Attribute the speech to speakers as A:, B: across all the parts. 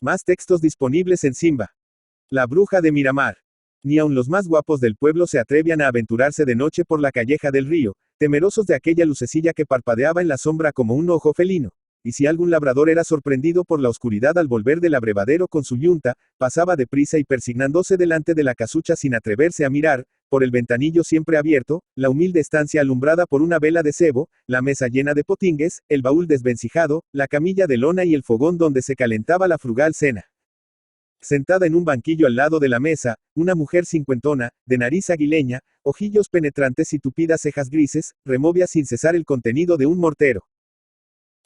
A: Más textos disponibles en Simba. La bruja de Miramar. Ni aun los más guapos del pueblo se atrevían a aventurarse de noche por la calleja del río, temerosos de aquella lucecilla que parpadeaba en la sombra como un ojo felino. Y si algún labrador era sorprendido por la oscuridad al volver del abrevadero con su yunta, pasaba deprisa y persignándose delante de la casucha sin atreverse a mirar, por el ventanillo siempre abierto, la humilde estancia alumbrada por una vela de cebo, la mesa llena de potingues, el baúl desvencijado, la camilla de lona y el fogón donde se calentaba la frugal cena. Sentada en un banquillo al lado de la mesa, una mujer cincuentona, de nariz aguileña, ojillos penetrantes y tupidas cejas grises, removía sin cesar el contenido de un mortero.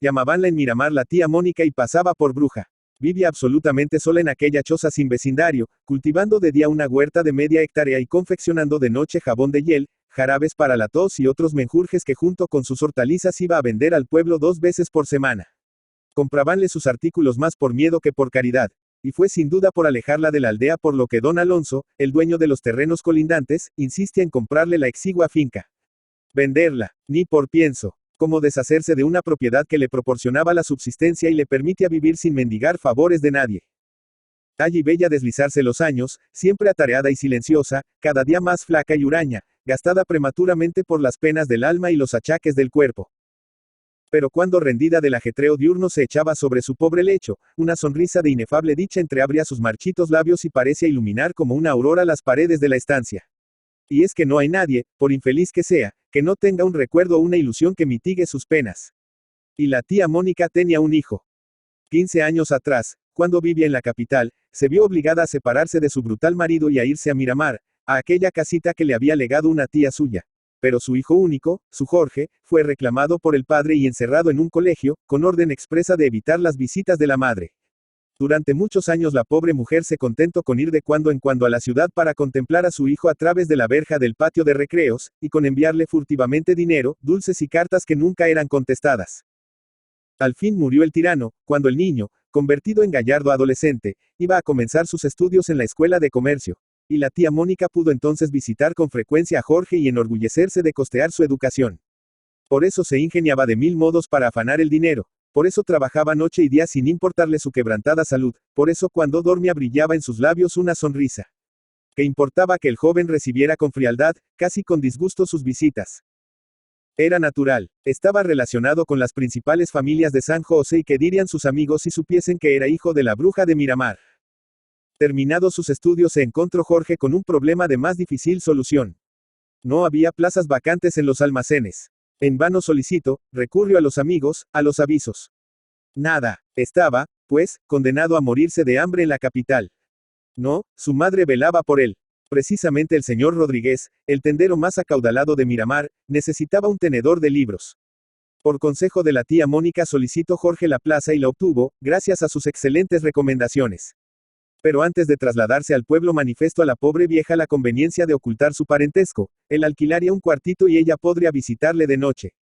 A: Llamabanla en Miramar la tía Mónica y pasaba por bruja. Vivía absolutamente sola en aquella choza sin vecindario, cultivando de día una huerta de media hectárea y confeccionando de noche jabón de hiel, jarabes para la tos y otros menjurjes que junto con sus hortalizas iba a vender al pueblo 2 veces por semana. Comprabanle sus artículos más por miedo que por caridad. Y fue sin duda por alejarla de la aldea por lo que don Alonso, el dueño de los terrenos colindantes, insiste en comprarle la exigua finca. Venderla, ni por pienso. Como deshacerse de una propiedad que le proporcionaba la subsistencia y le permitía vivir sin mendigar favores de nadie. Allí veía deslizarse los años, siempre atareada y silenciosa, cada día más flaca y huraña, gastada prematuramente por las penas del alma y los achaques del cuerpo. Pero cuando rendida del ajetreo diurno se echaba sobre su pobre lecho, una sonrisa de inefable dicha entreabría sus marchitos labios y parecía iluminar como una aurora las paredes de la estancia. Y es que no hay nadie, por infeliz que sea, que no tenga un recuerdo o una ilusión que mitigue sus penas. Y la tía Mónica tenía un hijo. 15 años atrás, cuando vivía en la capital, se vio obligada a separarse de su brutal marido y a irse a Miramar, a aquella casita que le había legado una tía suya. Pero su hijo único, su Jorge, fue reclamado por el padre y encerrado en un colegio, con orden expresa de evitar las visitas de la madre. Durante muchos años la pobre mujer se contentó con ir de cuando en cuando a la ciudad para contemplar a su hijo a través de la verja del patio de recreos, y con enviarle furtivamente dinero, dulces y cartas que nunca eran contestadas. Al fin murió el tirano, cuando el niño, convertido en gallardo adolescente, iba a comenzar sus estudios en la escuela de comercio. Y la tía Mónica pudo entonces visitar con frecuencia a Jorge y enorgullecerse de costear su educación. Por eso se ingeniaba de 1000 modos para afanar el dinero. Por eso trabajaba noche y día sin importarle su quebrantada salud, por eso cuando dormía brillaba en sus labios una sonrisa. ¿Qué importaba que el joven recibiera con frialdad, casi con disgusto sus visitas? Era natural, estaba relacionado con las principales familias de San José y qué dirían sus amigos si supiesen que era hijo de la bruja de Miramar. Terminados sus estudios se encontró Jorge con un problema de más difícil solución. No había plazas vacantes en los almacenes. En vano solicitó, recurrió a los amigos, a los avisos. Nada, estaba, pues, condenado a morirse de hambre en la capital. No, su madre velaba por él. Precisamente el señor Rodríguez, el tendero más acaudalado de Miramar, necesitaba un tenedor de libros. Por consejo de la tía Mónica solicitó Jorge la plaza y la obtuvo, gracias a sus excelentes recomendaciones. Pero antes de trasladarse al pueblo manifestó a la pobre vieja la conveniencia de ocultar su parentesco, él alquilaría un cuartito y ella podría visitarle de noche.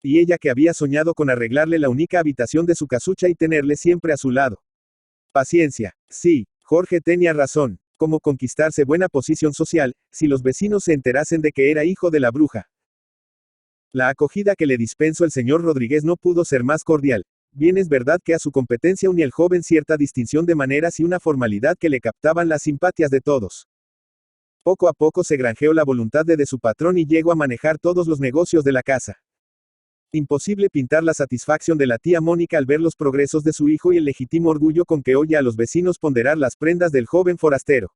A: Y ella que había soñado con arreglarle la única habitación de su casucha y tenerle siempre a su lado. Paciencia. Sí, Jorge tenía razón. ¿Cómo conquistarse buena posición social, si los vecinos se enterasen de que era hijo de la bruja? La acogida que le dispensó el señor Rodríguez no pudo ser más cordial. Bien es verdad que a su competencia unía el joven cierta distinción de maneras y una formalidad que le captaban las simpatias de todos. Poco a poco se granjeó la voluntad de su patrón y llegó a manejar todos los negocios de la casa. Imposible pintar la satisfacción de la tía Mónica al ver los progresos de su hijo y el legítimo orgullo con que oye a los vecinos ponderar las prendas del joven forastero.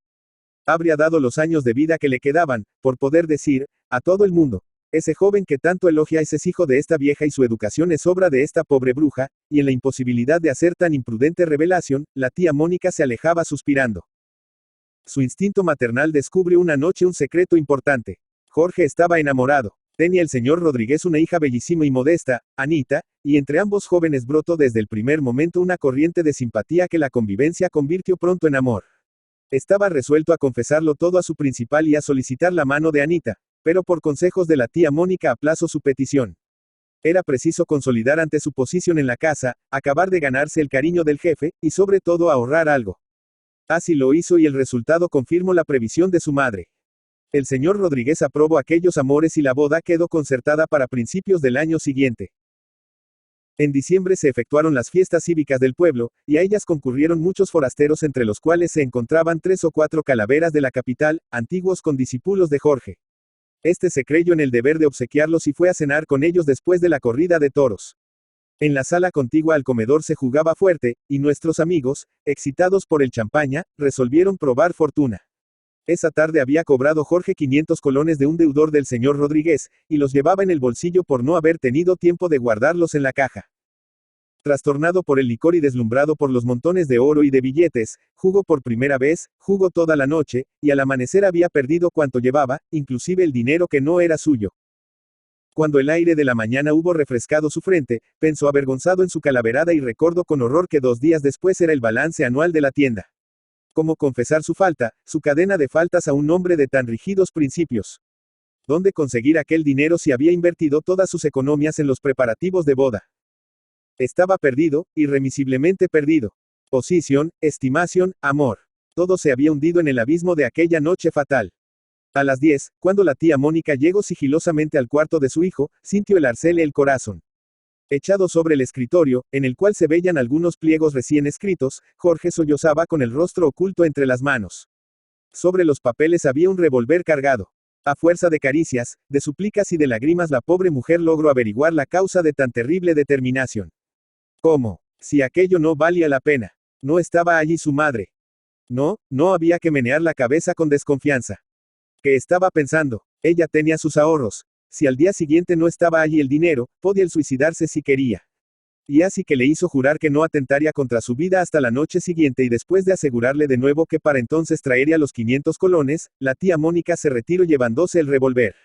A: Habría dado los años de vida que le quedaban, por poder decir, a todo el mundo. Ese joven que tanto elogia es hijo de esta vieja y su educación es obra de esta pobre bruja, y en la imposibilidad de hacer tan imprudente revelación, la tía Mónica se alejaba suspirando. Su instinto maternal descubrió una noche un secreto importante. Jorge estaba enamorado. Tenía el señor Rodríguez una hija bellísima y modesta, Anita, y entre ambos jóvenes brotó desde el primer momento una corriente de simpatía que la convivencia convirtió pronto en amor. Estaba resuelto a confesarlo todo a su principal y a solicitar la mano de Anita, pero por consejos de la tía Mónica aplazó su petición. Era preciso consolidar ante su posición en la casa, acabar de ganarse el cariño del jefe, y sobre todo ahorrar algo. Así lo hizo y el resultado confirmó la previsión de su madre. El señor Rodríguez aprobó aquellos amores y la boda quedó concertada para principios del año siguiente. En diciembre se efectuaron las fiestas cívicas del pueblo, y a ellas concurrieron muchos forasteros, entre los cuales se encontraban 3 o 4 calaveras de la capital, antiguos condiscípulos de Jorge. Este se creyó en el deber de obsequiarlos y fue a cenar con ellos después de la corrida de toros. En la sala contigua al comedor se jugaba fuerte, y nuestros amigos, excitados por el champaña, resolvieron probar fortuna. Esa tarde había cobrado Jorge 500 colones de un deudor del señor Rodríguez, y los llevaba en el bolsillo por no haber tenido tiempo de guardarlos en la caja. Trastornado por el licor y deslumbrado por los montones de oro y de billetes, jugó por primera vez, jugó toda la noche, y al amanecer había perdido cuanto llevaba, inclusive el dinero que no era suyo. Cuando el aire de la mañana hubo refrescado su frente, pensó avergonzado en su calaverada y recordó con horror que 2 días después era el balance anual de la tienda. ¿Cómo confesar su falta, su cadena de faltas a un hombre de tan rígidos principios? ¿Dónde conseguir aquel dinero si había invertido todas sus economías en los preparativos de boda? Estaba perdido, irremisiblemente perdido. Posición, estimación, amor. Todo se había hundido en el abismo de aquella noche fatal. A las 10, cuando la tía Mónica llegó sigilosamente al cuarto de su hijo, sintió el arcele el corazón. Echado sobre el escritorio, en el cual se veían algunos pliegos recién escritos, Jorge sollozaba con el rostro oculto entre las manos. Sobre los papeles había un revólver cargado. A fuerza de caricias, de súplicas y de lágrimas la pobre mujer logró averiguar la causa de tan terrible determinación. ¿Cómo? Si aquello no valía la pena. No estaba allí su madre. No había que menear la cabeza con desconfianza. ¿Qué estaba pensando? Ella tenía sus ahorros. Si al día siguiente no estaba allí el dinero, podía él suicidarse si quería. Y así que le hizo jurar que no atentaría contra su vida hasta la noche siguiente, y después de asegurarle de nuevo que para entonces traería los 500 colones, la tía Mónica se retiró llevándose el revólver.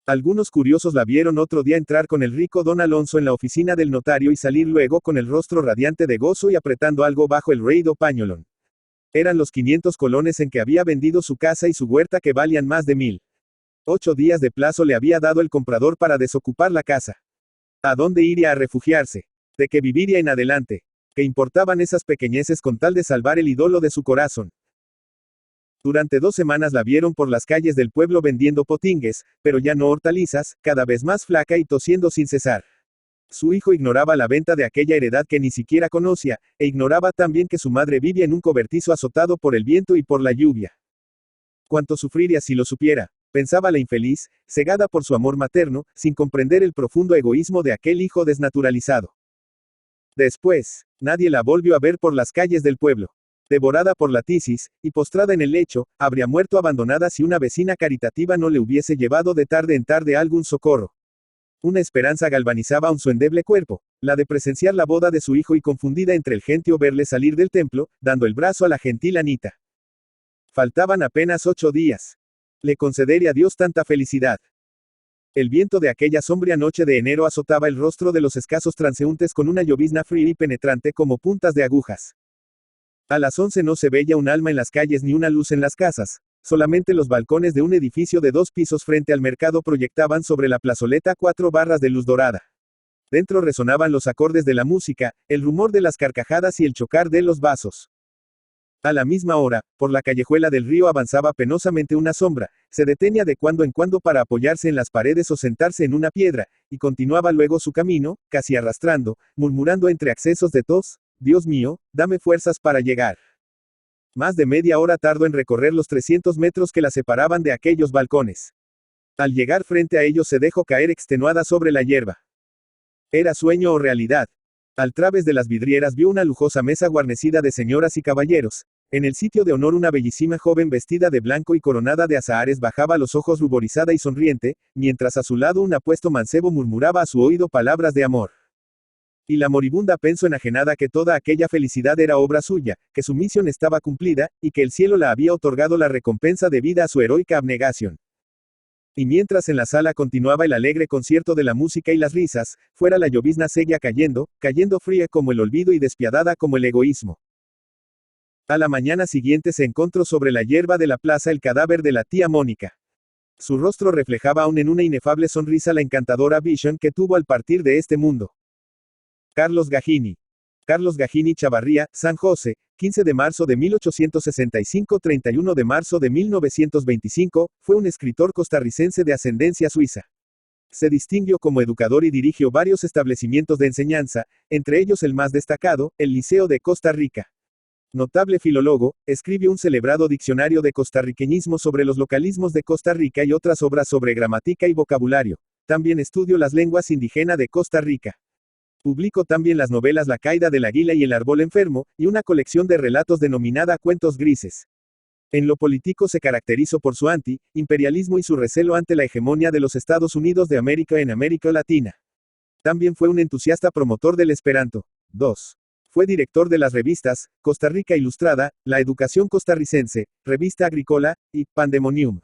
A: Algunos curiosos la vieron otro día entrar con el rico don Alonso en la oficina del notario y salir luego con el rostro radiante de gozo y apretando algo bajo el reido pañolón. Eran los 500 colones en que había vendido su casa y su huerta, que valían más de 1000. 8 días de plazo le había dado el comprador para desocupar la casa. ¿A dónde iría a refugiarse? ¿De qué viviría en adelante? ¿Qué importaban esas pequeñeces con tal de salvar el ídolo de su corazón? Durante 2 semanas la vieron por las calles del pueblo vendiendo potingues, pero ya no hortalizas, cada vez más flaca y tosiendo sin cesar. Su hijo ignoraba la venta de aquella heredad que ni siquiera conocía, e ignoraba también que su madre vivía en un cobertizo azotado por el viento y por la lluvia. Cuánto sufriría si lo supiera, pensaba la infeliz, cegada por su amor materno, sin comprender el profundo egoísmo de aquel hijo desnaturalizado. Después, nadie la volvió a ver por las calles del pueblo. Devorada por la tisis, y postrada en el lecho, habría muerto abandonada si una vecina caritativa no le hubiese llevado de tarde en tarde algún socorro. Una esperanza galvanizaba aún su endeble cuerpo, la de presenciar la boda de su hijo, y confundida entre el gentío verle salir del templo, dando el brazo a la gentil Anita. Faltaban apenas 8 días. Le concedería a Dios tanta felicidad. El viento de aquella sombría noche de enero azotaba el rostro de los escasos transeúntes con una llovizna fría y penetrante como puntas de agujas. A las 11 no se veía un alma en las calles ni una luz en las casas. Solamente los balcones de un edificio de 2 pisos frente al mercado proyectaban sobre la plazoleta 4 barras de luz dorada. Dentro resonaban los acordes de la música, el rumor de las carcajadas y el chocar de los vasos. A la misma hora, por la callejuela del río avanzaba penosamente una sombra, se detenía de cuando en cuando para apoyarse en las paredes o sentarse en una piedra, y continuaba luego su camino, casi arrastrando, murmurando entre accesos de tos: Dios mío, dame fuerzas para llegar. Más de media hora tardó en recorrer los 300 metros que la separaban de aquellos balcones. Al llegar frente a ellos se dejó caer extenuada sobre la hierba. ¿Era sueño o realidad? Al través de las vidrieras vio una lujosa mesa guarnecida de señoras y caballeros. En el sitio de honor una bellísima joven vestida de blanco y coronada de azahares bajaba los ojos ruborizada y sonriente, mientras a su lado un apuesto mancebo murmuraba a su oído palabras de amor. Y la moribunda pensó enajenada que toda aquella felicidad era obra suya, que su misión estaba cumplida, y que el cielo la había otorgado la recompensa debida a su heroica abnegación. Y mientras en la sala continuaba el alegre concierto de la música y las risas, fuera la llovizna seguía cayendo, cayendo fría como el olvido y despiadada como el egoísmo. A la mañana siguiente se encontró sobre la hierba de la plaza el cadáver de la tía Mónica. Su rostro reflejaba aún en una inefable sonrisa la encantadora visión que tuvo al partir de este mundo. Carlos Gagini. Carlos Gagini Chavarría, San José, 15 de marzo de 1865 – 31 de marzo de 1925, fue un escritor costarricense de ascendencia suiza. Se distinguió como educador y dirigió varios establecimientos de enseñanza, entre ellos el más destacado, el Liceo de Costa Rica. Notable filólogo, escribió un celebrado diccionario de costarriqueñismo sobre los localismos de Costa Rica y otras obras sobre gramática y vocabulario. También estudió las lenguas indígenas de Costa Rica. Publicó también las novelas La caída del águila y El árbol enfermo, y una colección de relatos denominada Cuentos grises. En lo político se caracterizó por su anti-imperialismo y su recelo ante la hegemonía de los Estados Unidos de América en América Latina. También fue un entusiasta promotor del Esperanto. 2. Fue director de las revistas Costa Rica Ilustrada, La Educación Costarricense, Revista Agrícola, y Pandemonium.